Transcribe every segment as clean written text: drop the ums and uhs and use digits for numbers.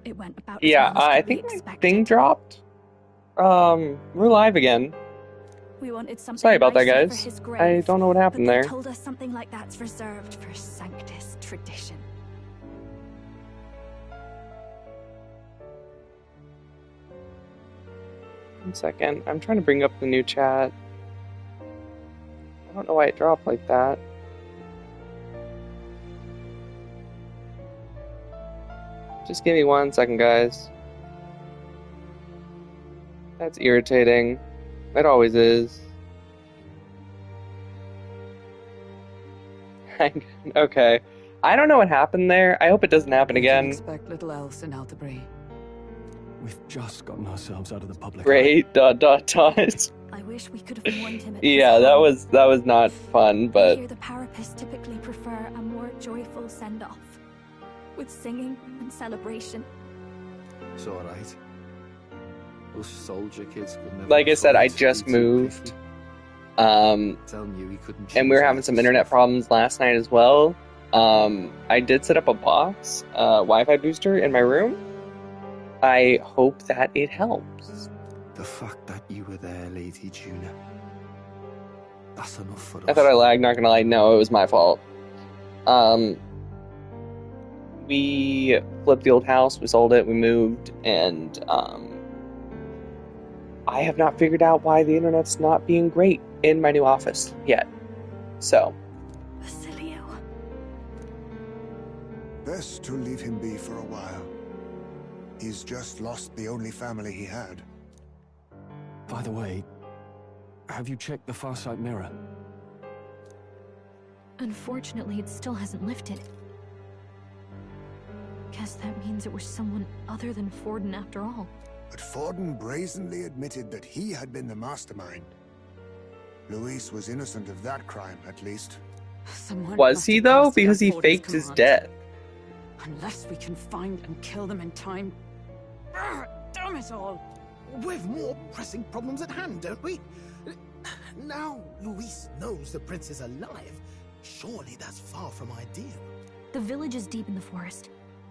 It went about as Yeah, well as I could be think my expected. thing dropped. We're live again. We wanted something Sorry about that, nicer guys. for his grave, I don't know what but happened they there. told us something like that's reserved for Sanctus tradition. One second. I'm trying to bring up the new chat. I don't know why it dropped like that. Just give me 1 second, guys. That's irritating. It always is. Okay. I don't know what happened there. I hope it doesn't happen We can again. expect little else in Altabri. We've just gotten ourselves out of the public Great. .. I wish we could have warned him at Yeah, his that was not fun, I but hear the Parapists typically prefer a more joyful send-off, with singing and celebration. It's alright. Us soldier kids could never like I said, I afford to just be too moved. picky. Um, Telling you he couldn't and we were choose having like some us. internet problems last night as well. I did set up a box, Wi-Fi booster in my room. I hope that it helps. The fact that you were there, Lady Juna. That's enough for us. I thought I lagged, not gonna lie. No, it was my fault. We flipped the old house, we sold it, we moved, and I have not figured out why the internet's not being great in my new office yet. So. Basilio. Best to leave him be for a while. He's just lost the only family he had. By the way, have you checked the Farsight mirror? Unfortunately, it still hasn't lifted. Guess that means it was someone other than Forden after all. But Forden brazenly admitted that he had been the mastermind. Luis was innocent of that crime, at least. Someone Was must he have though? carried Because out he Forden's faked his command. death. Unless we can find and kill them in time. Damn it all! We've more pressing problems at hand, don't we? Now Luis knows the prince is alive. Surely that's far from ideal. The village is deep in the forest.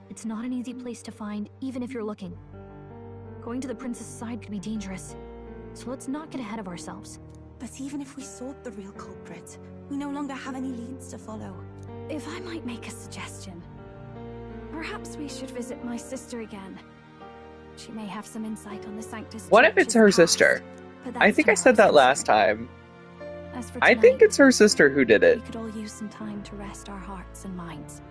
It's not an easy place to find, even if you're looking. Going to the prince's side could be dangerous, so let's not get ahead of ourselves. But even if we sought the real culprit, we no longer have any leads to follow. If I might make a suggestion, perhaps we should visit my sister again. She may have some insight on the Sanctus. What if it's her sister? I think I said that last time. As for I tonight, think it's her sister who did it. we could all use some time to rest our hearts and minds.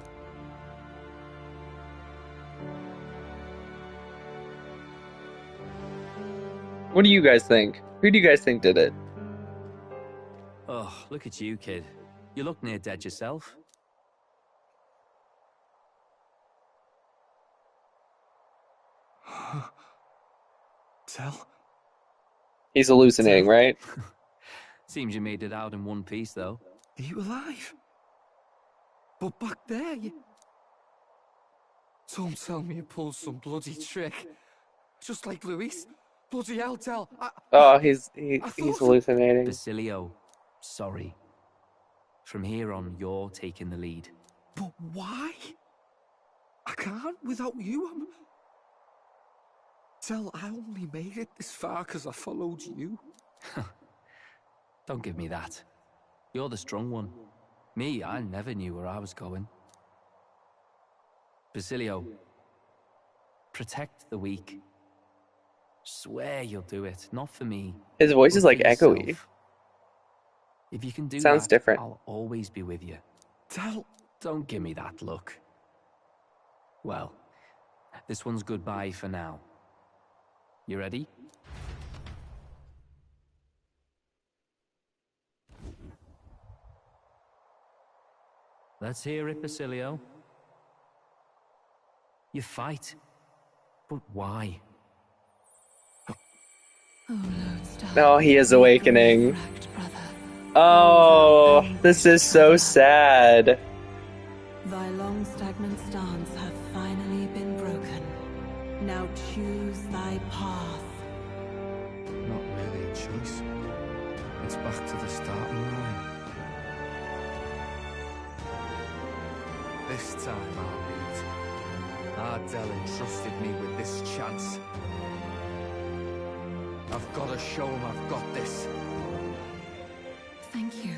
What do you guys think? Who do you guys think did it? Oh, look at you, kid. You look near dead yourself. Tell? He's hallucinating, right? Seems you made it out in one piece, though. Are you alive? But back there, you... Don't tell me you pulled some bloody trick. Just like Luis. Bloody hell, Tell. Oh, he's hallucinating. Basilio, sorry. From here on, you're taking the lead. But why? I can't without you. Tell, I only made it this far because I followed you. Don't give me that. You're the strong one. Me, I never knew where I was going. Basilio, protect the weak. Swear you'll do it, not for me. His voice but is like for yourself. echoey. If you can do Sounds that, different. I'll always be with you. Tell. Don't give me that look. Well, this one's goodbye for now. You ready? Let's hear it, Basilio. You fight. But why? No, he is awakening. Oh, this is so sad. Thy long stagnant stance hath finally been broken. Now choose thy path. Not really a choice. It's back to the starting line. This time I'll lead. Ardell entrusted me with this chance. I've got to show him I've got this. Thank you.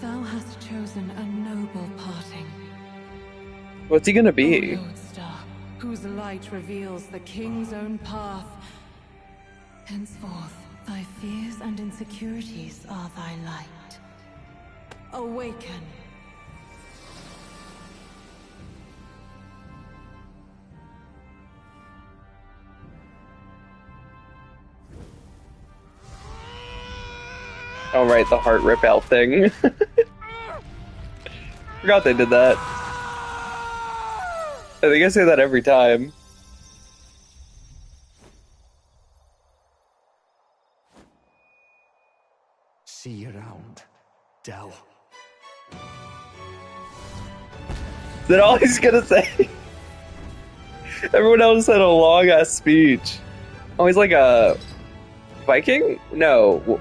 Thou hast chosen a noble parting. What's he gonna be? O Lodestar, whose light reveals the king's own path. Henceforth, thy fears and insecurities are thy light. Awaken. Oh right, the heart rip out thing. Forgot they did that. I think I say that every time. See you around, Dell. Is that all he's gonna say? Everyone else had a long ass speech. Oh, he's like a Viking? No.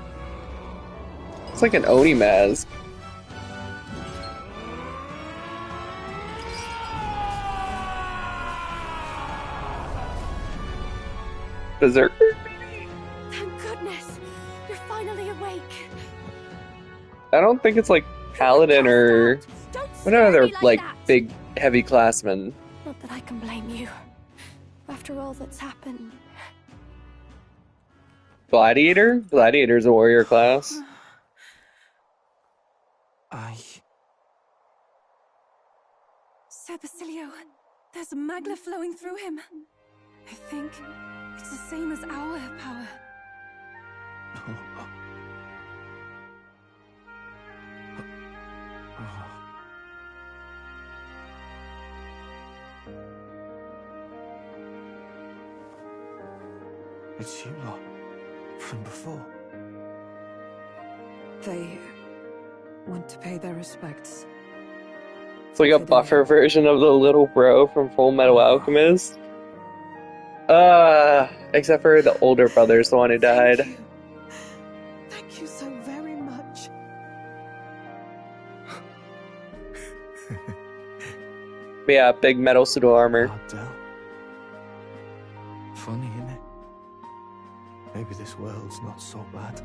It's like an Oni mask. Berserker? Thank goodness! You're finally awake! I don't think it's like Paladin or what other like that. big heavy classmen. Not that I can blame you. After all that's happened. Gladiator? Gladiator's a warrior class. Sir Basilio, there's magla flowing through him. I think it's the same as our power. It's you lot from before. They want to pay their respects. It's like a buffer version of the little bro from Full Metal Alchemist. Except for the older brother's the one who died. Thank you so very much. But yeah, big metal suit of armor. Ardell. Funny, isn't it? Maybe this world's not so bad.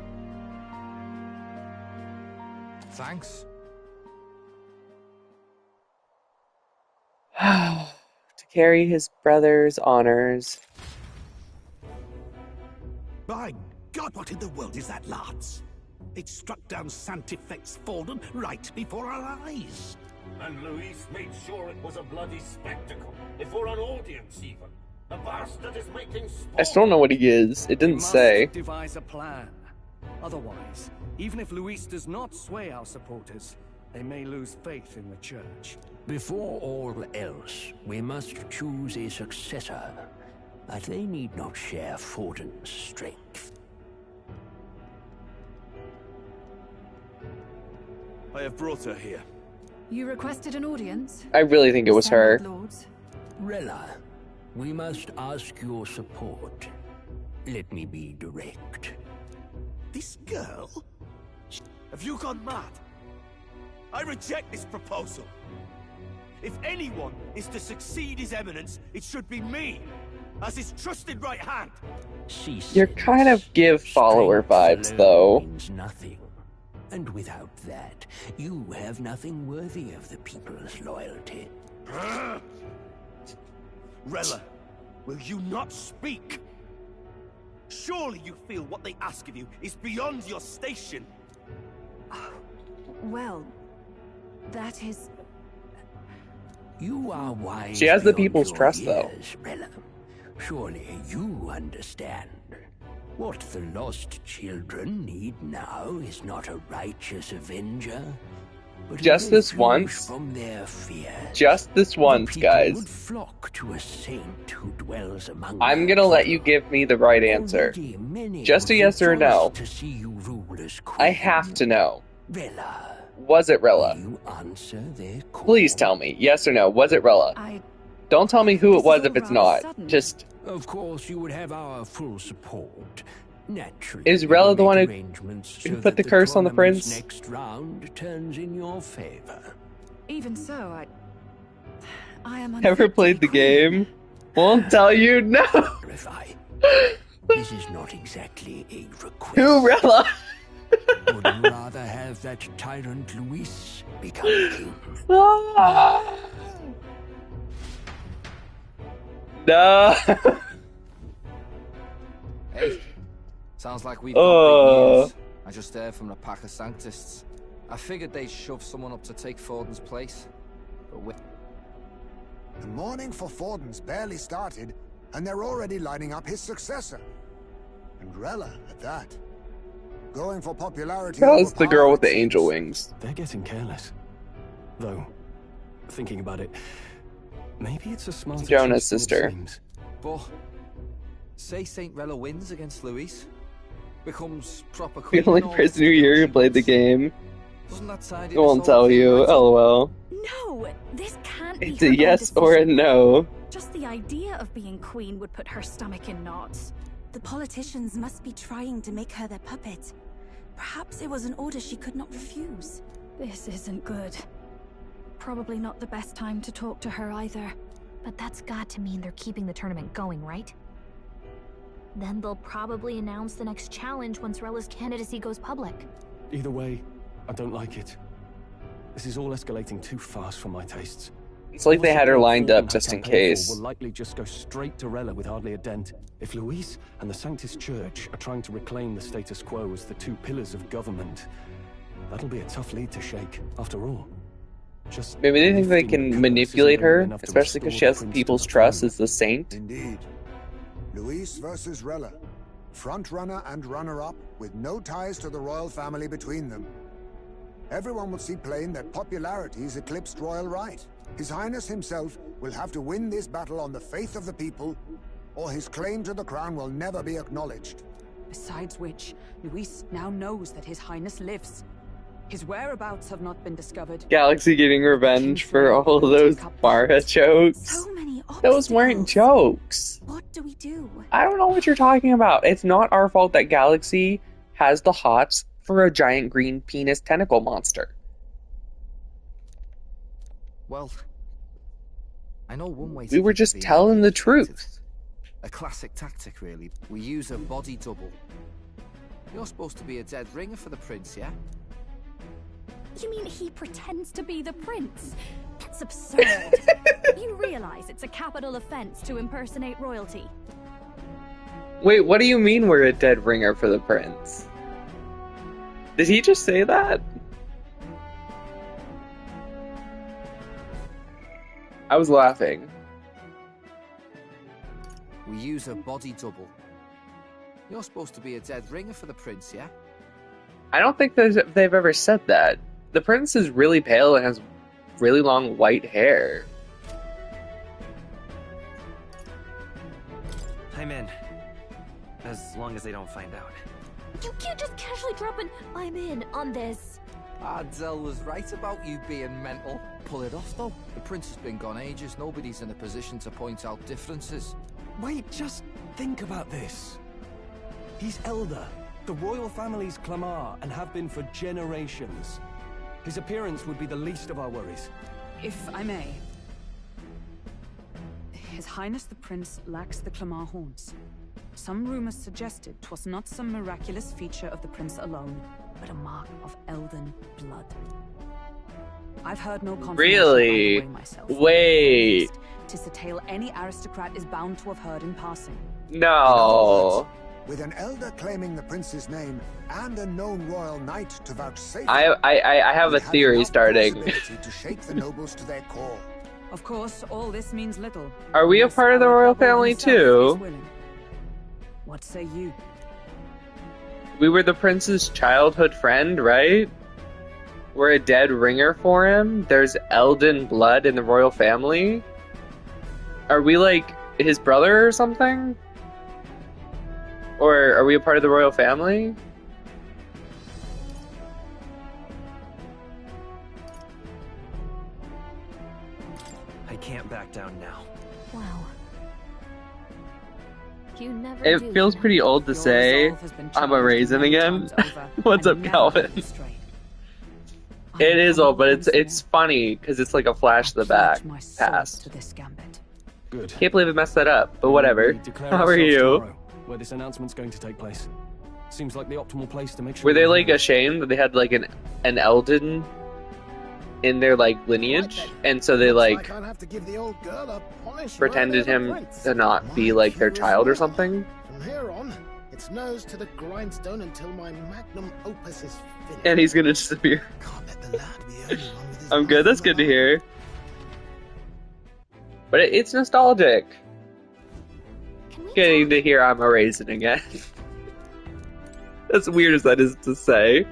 Thanks. To carry his brother's honors. My God, what in the world is that, lads? It struck down Santifex Forden right before our eyes. And Luis made sure it was a bloody spectacle, before an audience even. The bastard is making sport. I still don't know what he is. It didn't say. Devise a plan. Otherwise, even if Luis does not sway our supporters, they may lose faith in the church. Before all else, we must choose a successor, but they need not share Forden's strength. I have brought her here. You requested an audience? I really think it was her. Lords. Rella, we must ask your support. Let me be direct. This girl? Have you gone mad? I reject this proposal. If anyone is to succeed His Eminence, it should be me, as his trusted right hand. You're kind of give follower vibes, though. Means nothing. And without that, you have nothing worthy of the people's loyalty. Rella, will you not speak? Surely you feel what they ask of you is beyond your station. Well, that is... You are wise. She has the beyond people's your trust, though. years, Rella. Surely you understand. What the lost children need now is not a righteous avenger, but just this once. From their fear. Just this once, guys. Would flock to a saint who dwells among I'm gonna let you give me the right answer. Just a yes or a no. To see you rule as I have to know. Rella. Was it Rella? You answer their call. Please tell me, yes or no. Was it Rella? Don't tell me who it was if it's not. Just. Of course, you would have our full support. Naturally, is Rella the one who put the curse on the prince? Next round turns in your favor. Even so, I am ever played the game? Won't tell you no. This is not exactly a request. Who, Rella? Would you rather have that tyrant Luis become king? No. Hey, sounds like we've got big news. I just heard from the pack of Sanctists. I figured they'd shove someone up to take Forden's place, but the mourning for Forden's barely started, and they're already lining up his successor. And Rella at that. Going for popularity. That's the girl with the angel wings. They're getting careless. Though, thinking about it, maybe it's a smart Jonah's sister. But say Saint Rella wins against Luis, becomes proper queen. The only person here who played the game. Doesn't that side I won't tell you. LOL. No, this can't be. It's a yes or a no. Just the idea of being queen would put her stomach in knots. The politicians must be trying to make her their puppet. Perhaps it was an order she could not refuse. This isn't good. Probably not the best time to talk to her either. But that's got to mean they're keeping the tournament going, right? Then they'll probably announce the next challenge once Rella's candidacy goes public. Either way, I don't like it. This is all escalating too fast for my tastes. It's like they had her lined up just in case. Will likely just go straight to Rella with hardly a dent. If Luis and the Sanctist Church are trying to reclaim the status quo as the two pillars of government, that'll be a tough lead to shake. After all, just maybe they think they can manipulate her, especially because she has the people's trust as the saint. Indeed. Luis versus Rella. Front runner and runner-up with no ties to the royal family between them. Everyone will see plain that popularity's eclipsed royal right. His Highness himself will have to win this battle on the faith of the people, or his claim to the crown will never be acknowledged. Besides which, Luis now knows that His Highness lives. His whereabouts have not been discovered. Galaxy getting revenge for all of those Mara jokes. So many obstacles. Those weren't jokes. What do we do? I don't know what you're talking about. It's not our fault that Galaxy has the hots for a giant green penis tentacle monster. Well, I know one way. We were just telling the truth. A classic tactic, really. We use a body double. You're supposed to be a dead ringer for the prince, yeah? You mean he pretends to be the prince? That's absurd. You realize it's a capital offense to impersonate royalty. Wait, what do you mean we're a dead ringer for the prince? Did he just say that? I was laughing. We use a body double. You're supposed to be a dead ringer for the prince, yeah? I don't think they've ever said that. The prince is really pale and has really long white hair. I'm in. As long as they don't find out. You can't just casually drop an "I'm in" on this. Adzel was right about you being mental. Pull it off, though. The prince has been gone ages. Nobody's in a position to point out differences. Wait, just think about this. He's elder. The royal family's Clamar and have been for generations. His appearance would be the least of our worries. If I may. His Highness the Prince lacks the Clamar horns. Some rumors suggested 'twas not some miraculous feature of the prince alone, but a mark of elden blood. I've heard no confirmation Really? either way myself. Wait. 'Tis a tale any aristocrat is bound to have heard in passing. No. With an elder claiming the prince's name and a known royal knight to vouchsafe, I have a theory starting. to shake the nobles to their core. Of course, all this means little. Are we a part of the royal family too? What say you? We were the prince's childhood friend, right? We're a dead ringer for him. There's Elden blood in the royal family. Are we like his brother or something? Or are we a part of the royal family? I can't back down now. Wow. You never It do, feels you know? pretty old to say I'm a raisin again. What's up, Calvin? It is old, but it's funny because it's like a flash to the back pass. To this gambit. Good. Can't believe I messed that up, but whatever. We declare How are ourselves you? tomorrow, where this announcement's going to take place. Seems like the optimal place to make sure. Were they like ashamed that they had like an Elden in their like lineage, and so they like I'll have to give the old girl a polish pretended right over him Prince. to not be like their child or something? From here on, it's nose to the grindstone until my magnum opus is finished. And he's gonna disappear. Can't let the lad be the only one with his I'm good. That's good to hear. But it's nostalgic. Getting to hear I'm a raisin again. As weird as that is to say.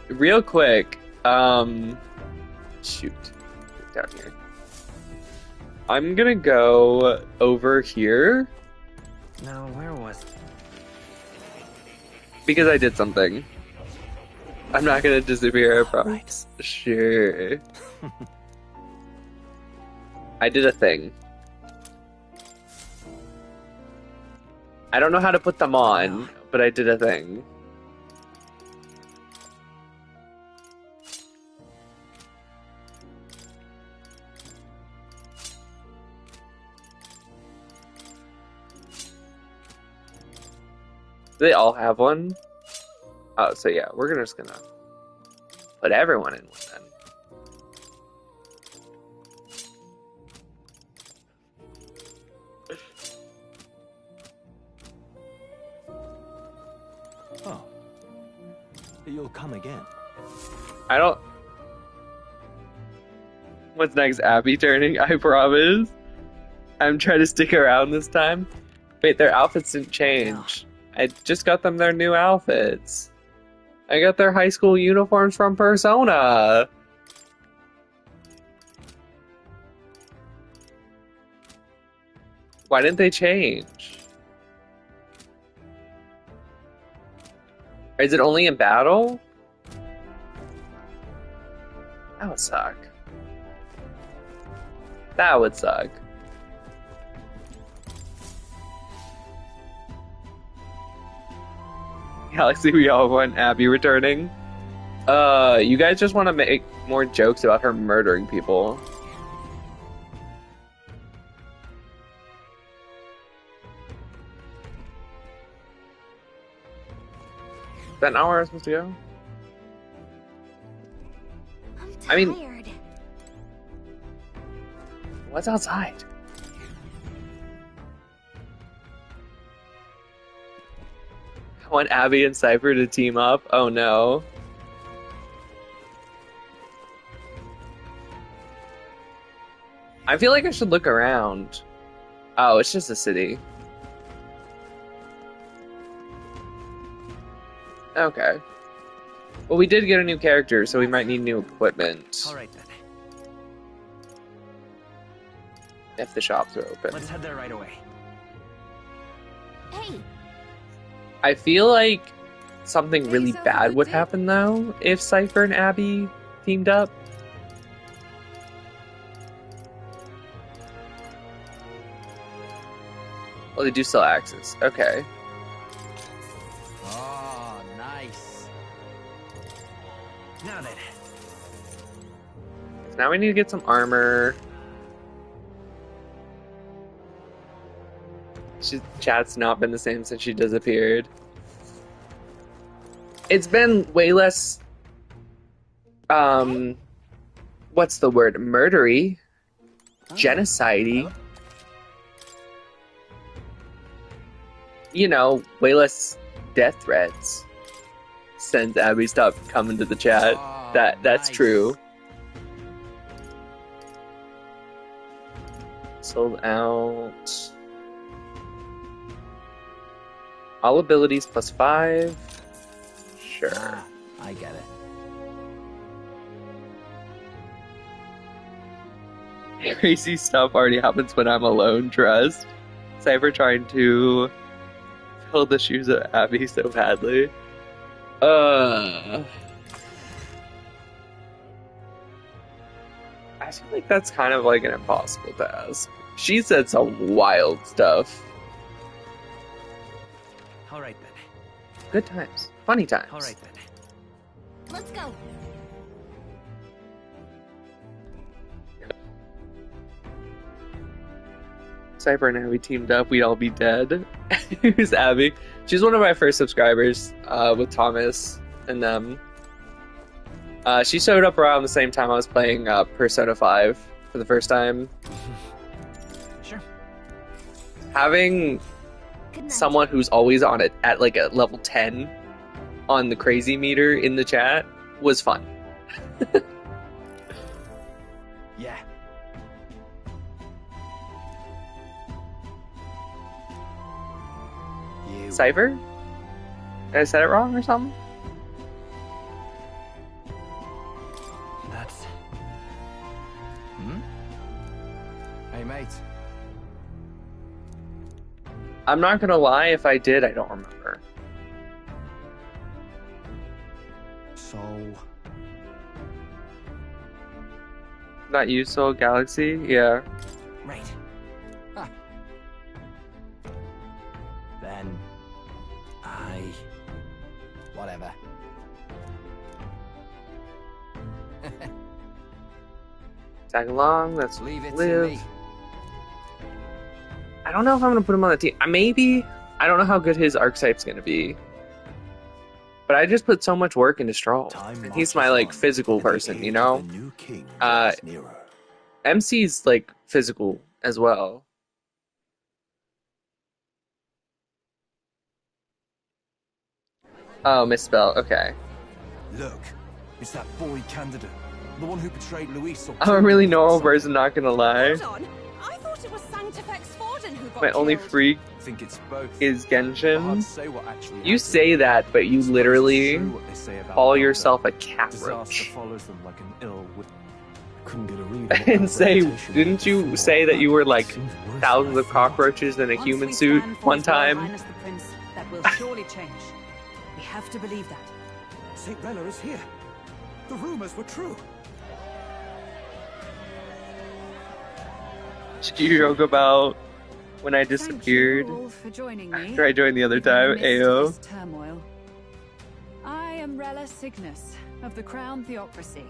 Real quick. Shoot. Down here. I'm gonna go over here. No, where was it? Because I did something. I'm not gonna disappear, I promise. Right. Sure. I did a thing. I don't know how to put them on, but I did a thing. Do they all have one? Oh, so yeah, we're just gonna put everyone in one then. Oh. You'll come again. I don't... What's next? Abby turning? I promise. I'm trying to stick around this time. Wait, their outfits didn't change. I just got them their new outfits. I got their high school uniforms from Persona. Why didn't they change? Is it only in battle? That would suck. That would suck. Galaxy, we all want Abby returning. You guys just want to make more jokes about her murdering people. Is that not where I was supposed to go? I mean, what's outside? I want Abby and Cypher to team up. Oh no. I feel like I should look around. Oh, it's just a city. Okay. Well, we did get a new character, so we might need new equipment. All right then. If the shops are open. Let's head there right away. Hey. I feel like something really bad would happen though if Cypher and Abby teamed up. Well, they do sell axes. Okay. Oh, nice. Now then. So now we need to get some armor. Chat's not been the same since she disappeared. It's been way less, what's the word? Murdery. Genocide-y. You know, way less death threats since Abby stopped coming to the chat. That's nice. True. Sold out. All abilities +5. Sure. Ah, I get it. Crazy stuff already happens when I'm alone, trust. Cypher trying to fill the shoes of Abby so badly. I feel like that's kind of like an impossible task. She said some wild stuff. All right then. Good times. Funny times. All right then. Let's go. Cypher and Abby teamed up, we'd all be dead. Who's Abby? She's one of my first subscribers with Thomas and them. She showed up around the same time I was playing Persona 5 for the first time. Sure. Having someone who's always on it at like a level 10 on the crazy meter in the chat was fun. Yeah. Cypher? I said it wrong or something? That's... Hey, mate. I'm not gonna lie, if I did, I don't remember. So... Not you, Soul Galaxy? Yeah. Right. Ah. Then... Whatever. Tag along, let's Leave it to live. me. I don't know if I'm gonna put him on the team. Maybe. I don't know how good his archetype's gonna be. But I just put so much work into Stroll. And he's my like physical person, you know? MC's like physical as well. Oh, misspell. Okay. Look, it's that boy candidate. The one who betrayed Luis. I'm a really normal person, not gonna lie. Hold on. I thought it was Sanctifex Forden who got My only killed. freak think it's both. is Genshin. Say what actually You say that, but you literally call yourself a cockroach. Follows them like an ill couldn't get a read. And say, didn't you say that you were like thousands of cockroaches in a human suit one time? The Prince, that will surely change. We have to believe that. St. Rella is here. The rumors were true. Did you joke about when I Thank you disappeared all for joining me. after I joined the other time? In the midst of Ayo. this turmoil. I am Rella Cygnus of the Crown Theocracy.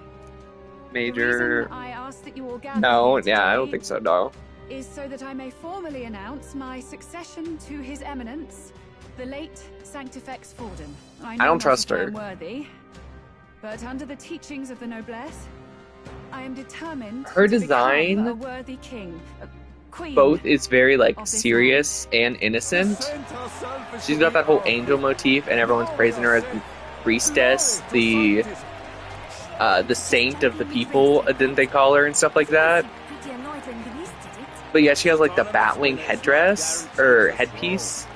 Major. I ask that you all gather No, here yeah, I don't today think so, no. is so that I may formally announce my succession to His Eminence, the late Sanctifex Forden. I don't trust her. Worthy, but under the teachings of the noblesse, I am determined Her to design, become a worthy king, a queen. both is very like of this serious and innocent. She's got that whole angel motif, and everyone's praising her as the priestess, the saint of the people, didn't they call her, and stuff like that. But yeah, she has like the batwing headdress or headpiece.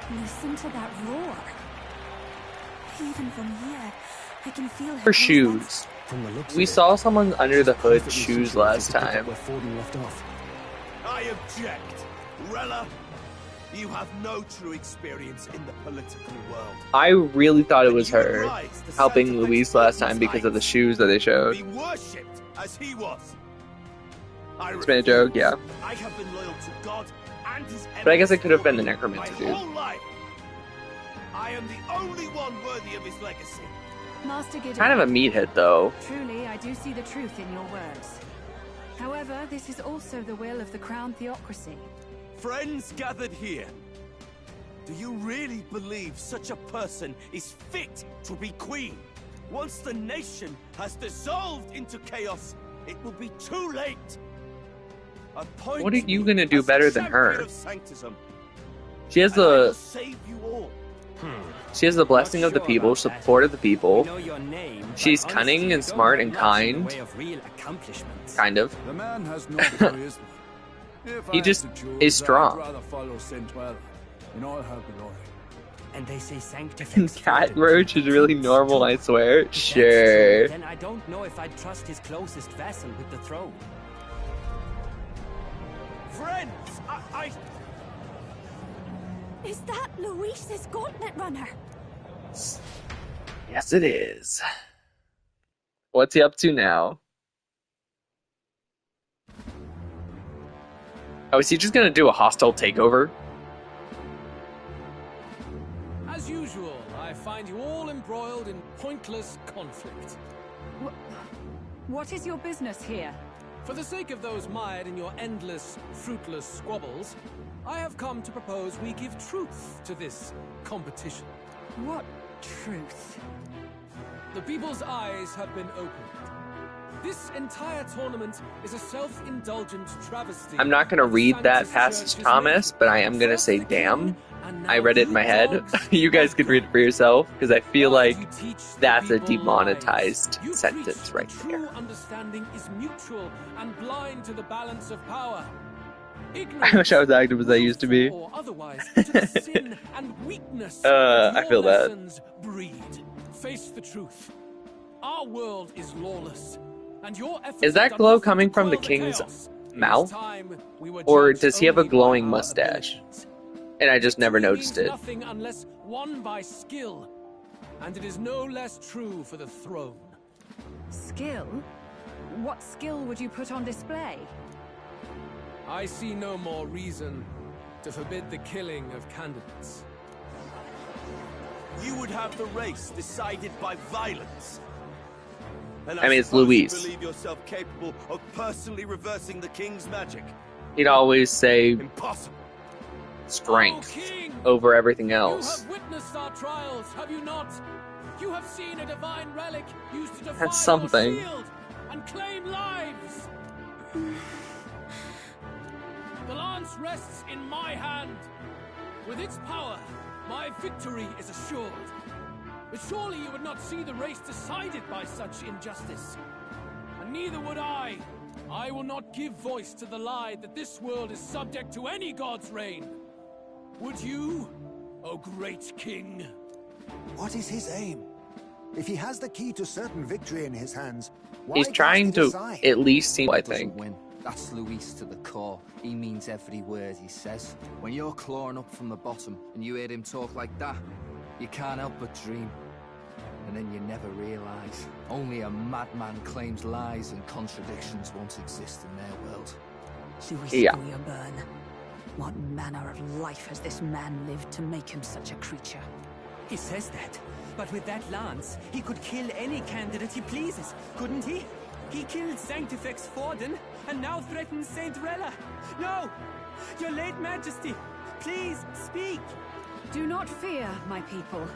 Listen to that roar. Even from here, I can feel Her shoes. We saw someone under the hood shoes last time. I object. Rella, you have no true experience in the political world. I really thought it was her helping Luis last time because of the shoes that they showed. Be worshipped as he was. It's been a joke, yeah. I have been loyal to God and his But I guess it could have been the my necromancer dude. whole life. I am the only one worthy of his legacy. Master Gideon. Kind of a meathead, though. Truly, I do see the truth in your words. However, this is also the will of the Crown Theocracy. Friends gathered here. Do you really believe such a person is fit to be queen? Once the nation has dissolved into chaos, it will be too late. Appoint What are you me gonna do as better than champion her? of sanctism, She has and I will the save you all. she has the blessing of the people, support of the people. She's cunning and smart and kind. Kind of. The man has no charisma. If He I just had to choose, is strong. I'd rather follow Saint Rella in all her glory. And they say Sanctifex Cat Roach is really normal, I swear. Sure. Then I don't know if I'd trust his closest vassal with the throne. Friends, I... Is that Luis's gauntlet runner? Yes, it is. What's he up to now? Oh, is he just gonna do a hostile takeover? As usual, I find you all embroiled in pointless conflict. What is your business here? For the sake of those mired in your endless, fruitless squabbles, I have come to propose we give truth to this competition. What truth? The people's eyes have been opened. This entire tournament is a self-indulgent travesty. I'm not going to read that passage, Thomas, but I am going to say, damn. I read it in my head. You guys can read it for yourself, because I feel like that's a demonetized sentence right there. True understanding is mutual and blind to the balance of power. I wish I was active as I used to be. Or otherwise, to the sin and weakness I feel that. breed. Face the truth. Our world is lawless, and your efforts is that glow coming from the king's mouth? Or does he have a glowing mustache? And I just never noticed it. Nothing unless won by skill, and it is no less true for the throne. Skill? What skill would you put on display? I see no more reason to forbid the killing of candidates. You would have the race decided by violence. And I mean, it's suppose Luis. you believe yourself capable of personally reversing the king's magic? He'd always say Impossible. strength over everything else. You have witnessed our trials, have you not? You have seen a divine relic used to defy That's something. your shield and claim lives. The lance rests in my hand. With its power, my victory is assured. But surely you would not see the race decided by such injustice. And neither would I. I will not give voice to the lie that this world is subject to any god's reign. Would you, O great king? What is his aim? If he has the key to certain victory in his hands, why He's trying to at least seem, I think. Win. That's Luis to the core. He means every word he says. When you're clawing up from the bottom and you hear him talk like that, you can't help but dream. And then you never realize. Only a madman claims lies and contradictions won't exist in their world. Luis Yeah. Burn. What manner of life has this man lived to make him such a creature? He says that, but with that lance, he could kill any candidate he pleases, couldn't he? He killed Sanctifex Forden, and now threatens Saint Rella. No! Your late Majesty, please, speak! Do not fear, my people.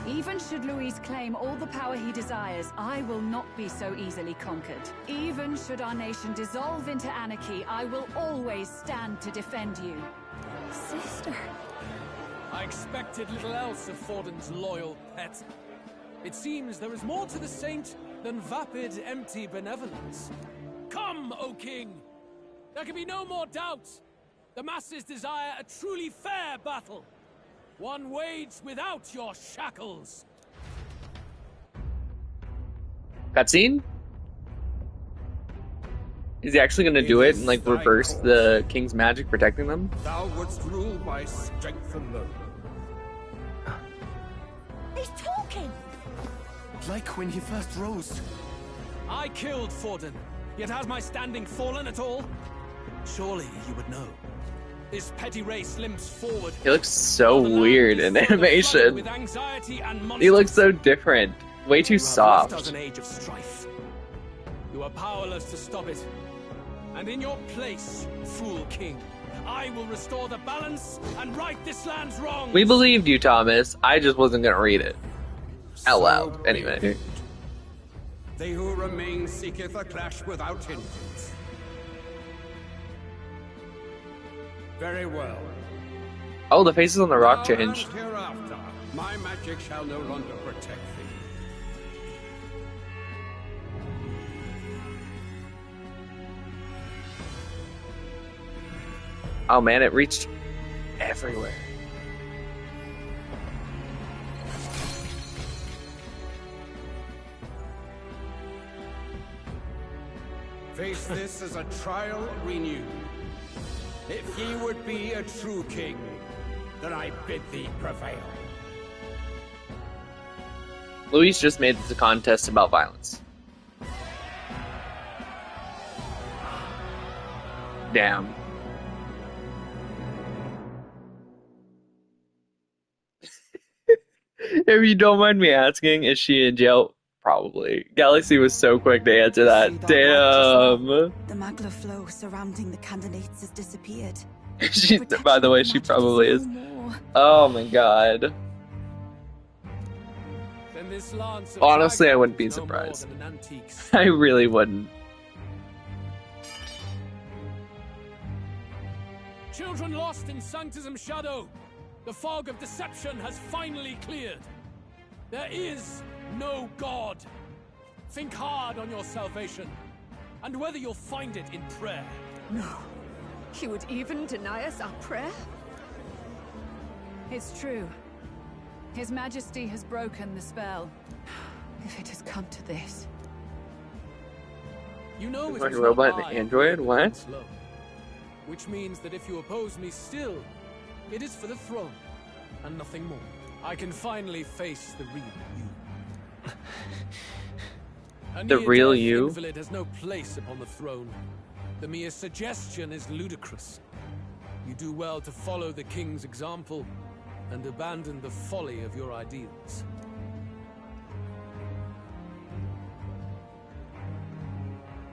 Even should Luis claim all the power he desires, I will not be so easily conquered. Even should our nation dissolve into anarchy, I will always stand to defend you. Sister. I expected little else of Forden's loyal pet. It seems there is more to the saint than vapid, empty benevolence. Come, O king! There can be no more doubt. The masses desire a truly fair battle. One waged without your shackles. Cutscene? Is he actually gonna do it and like reverse the king's magic protecting them? Thou wouldst rule by strength alone. He's talking! Like when he first rose. I killed Forden, yet has my standing fallen at all? Surely you would know. This petty race limps forward. He looks so weird in animation. With anxiety and He looks so different. Way too You have left us soft. an age of strife. You are powerless to stop it. And in your place, fool king, I will restore the balance and right this land's wrongs. We believed you, Thomas. I just wasn't gonna read it. Out loud, anyway. They who remain seeketh a clash without hindrance. Very well. Oh, the faces on the rock Now changed. and hereafter, my magic shall no longer protect thee. Oh man, it reached everywhere. Face this as a trial renewed. If ye would be a true king, then I bid thee prevail. Luis just made this a contest about violence. Damn. If you don't mind me asking, is she in jail Probably. Galaxy was so quick to answer that. Damn. The magla flow surrounding the candidates has disappeared. She, by the way, she probably is. Oh my god. Then this lance of Honestly, I dragon wouldn't be is no more surprised. than an antique. I really wouldn't. Children lost in Sanctism's shadow. The fog of deception has finally cleared. There is no God. Think hard on your salvation, and whether you'll find it in prayer. No. He would even deny us our prayer? It's true. His Majesty has broken the spell. If it has come to this. You know it Like was a robot not and I android? who What? slow. Which means that if you oppose me still, it is for the throne, and nothing more. I can finally face the real you. A The real near-death you? invalid has no place upon the throne. The mere suggestion is ludicrous. You do well to follow the king's example and abandon the folly of your ideals.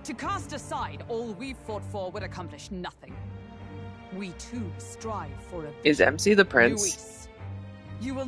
To cast aside all we've fought for would accomplish nothing. We too strive for a Is MC the prince? Luis, you will